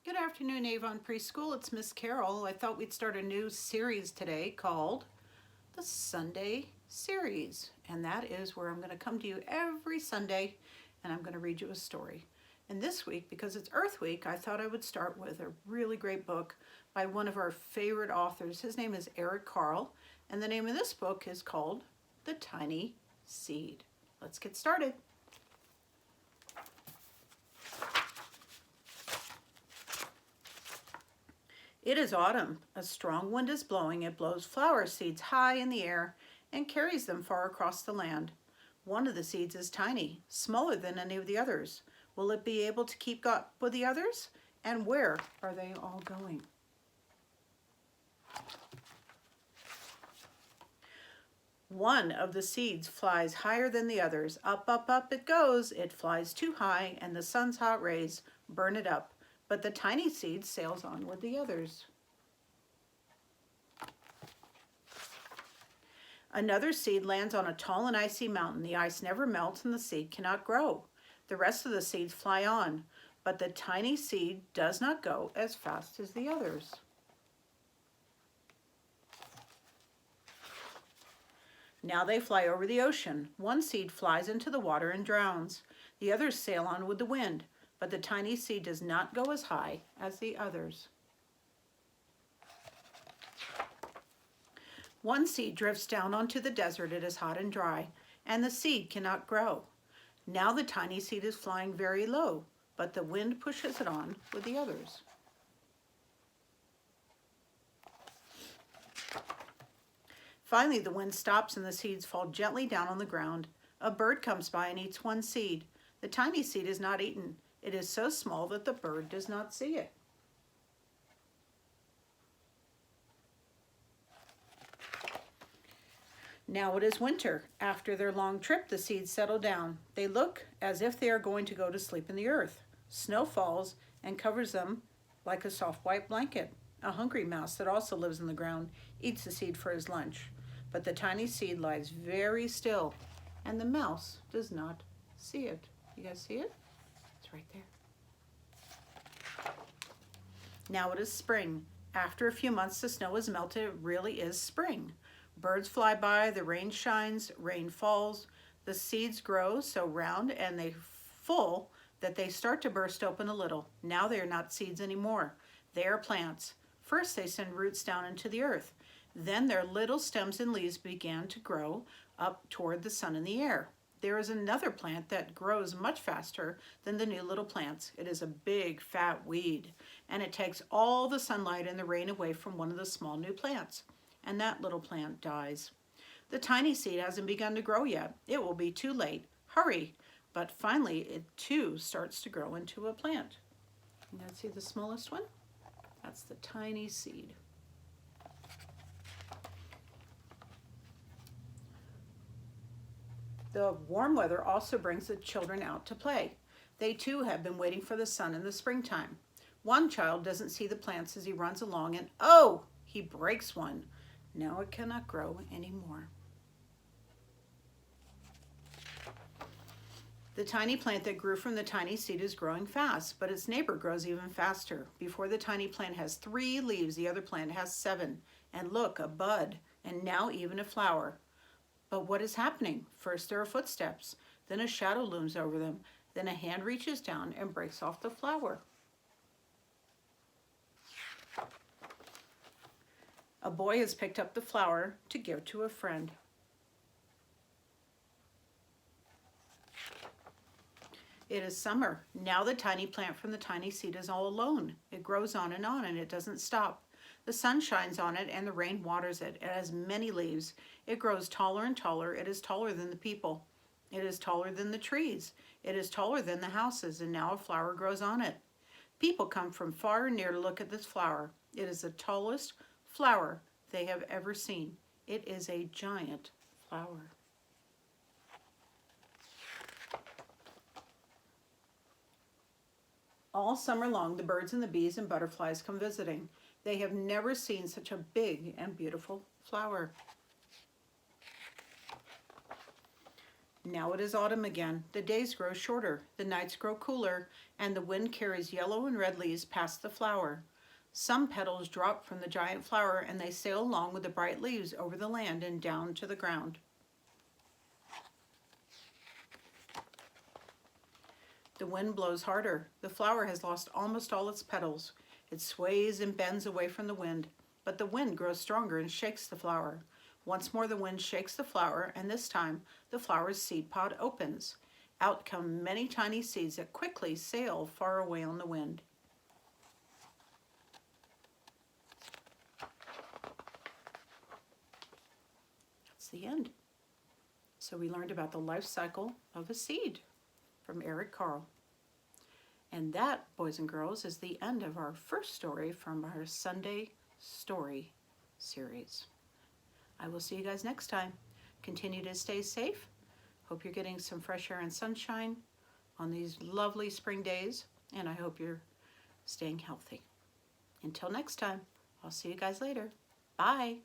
Good afternoon, Avon Preschool. It's Miss Carol. I thought we'd start a new series today called the Sunday Series. And that is where I'm going to come to you every Sunday and I'm going to read you a story. And this week, because it's Earth Week, I thought I would start with a really great book by one of our favorite authors. His name is Eric Carle, and the name of this book is called The Tiny Seed. Let's get started. It is autumn. A strong wind is blowing. It blows flower seeds high in the air and carries them far across the land. One of the seeds is tiny, smaller than any of the others. Will it be able to keep up with the others? And where are they all going? One of the seeds flies higher than the others. Up, up, up it goes. It flies too high, and the sun's hot rays burn it up. But the tiny seed sails on with the others. Another seed lands on a tall and icy mountain. The ice never melts and the seed cannot grow. The rest of the seeds fly on, but the tiny seed does not go as fast as the others. Now they fly over the ocean. One seed flies into the water and drowns. The others sail on with the wind, but the tiny seed does not go as high as the others. One seed drifts down onto the desert. It is hot and dry, and the seed cannot grow. Now the tiny seed is flying very low, but the wind pushes it on with the others. Finally, the wind stops and the seeds fall gently down on the ground. A bird comes by and eats one seed. The tiny seed is not eaten. It is so small that the bird does not see it. Now it is winter. After their long trip, the seeds settle down. They look as if they are going to go to sleep in the earth. Snow falls and covers them like a soft white blanket. A hungry mouse that also lives in the ground eats the seed for his lunch. But the tiny seed lies very still, and the mouse does not see it. You guys see it? It's right there. Now it is spring. After a few months, the snow is melted. It really is spring. Birds fly by, the rain shines, rain falls. The seeds grow so round and they full that they start to burst open a little. Now they are not seeds anymore. They are plants. First, they send roots down into the earth. Then their little stems and leaves began to grow up toward the sun and the air. There is another plant that grows much faster than the new little plants. It is a big, fat weed, and it takes all the sunlight and the rain away from one of the small new plants, and that little plant dies. The tiny seed hasn't begun to grow yet. It will be too late. Hurry! But finally, it too starts to grow into a plant. You guys see the smallest one? That's the tiny seed. The warm weather also brings the children out to play. They too have been waiting for the sun in the springtime. One child doesn't see the plants as he runs along and oh, he breaks one. Now it cannot grow anymore. The tiny plant that grew from the tiny seed is growing fast, but its neighbor grows even faster. Before the tiny plant has 3 leaves, the other plant has 7. And look, a bud, and now even a flower. But what is happening? First there are footsteps, then a shadow looms over them, then a hand reaches down and breaks off the flower. A boy has picked up the flower to give to a friend. It is summer. Now the tiny plant from the tiny seed is all alone. It grows on and it doesn't stop. The sun shines on it and the rain waters it. It has many leaves. It grows taller and taller. It is taller than the people. It is taller than the trees. It is taller than the houses, and now a flower grows on it. People come from far and near to look at this flower. It is the tallest flower they have ever seen. It is a giant flower. All summer long, the birds and the bees and butterflies come visiting. They have never seen such a big and beautiful flower. Now it is autumn again. The days grow shorter, the nights grow cooler, and the wind carries yellow and red leaves past the flower. Some petals drop from the giant flower and they sail along with the bright leaves over the land and down to the ground. The wind blows harder. The flower has lost almost all its petals. It sways and bends away from the wind, but the wind grows stronger and shakes the flower. Once more the wind shakes the flower, and this time the flower's seed pod opens. Out come many tiny seeds that quickly sail far away on the wind. That's the end. So we learned about the life cycle of a seed from Eric Carle. And that, boys and girls, is the end of our first story from our Sunday Story series. I will see you guys next time. Continue to stay safe. Hope you're getting some fresh air and sunshine on these lovely spring days, and I hope you're staying healthy. Until next time, I'll see you guys later. Bye.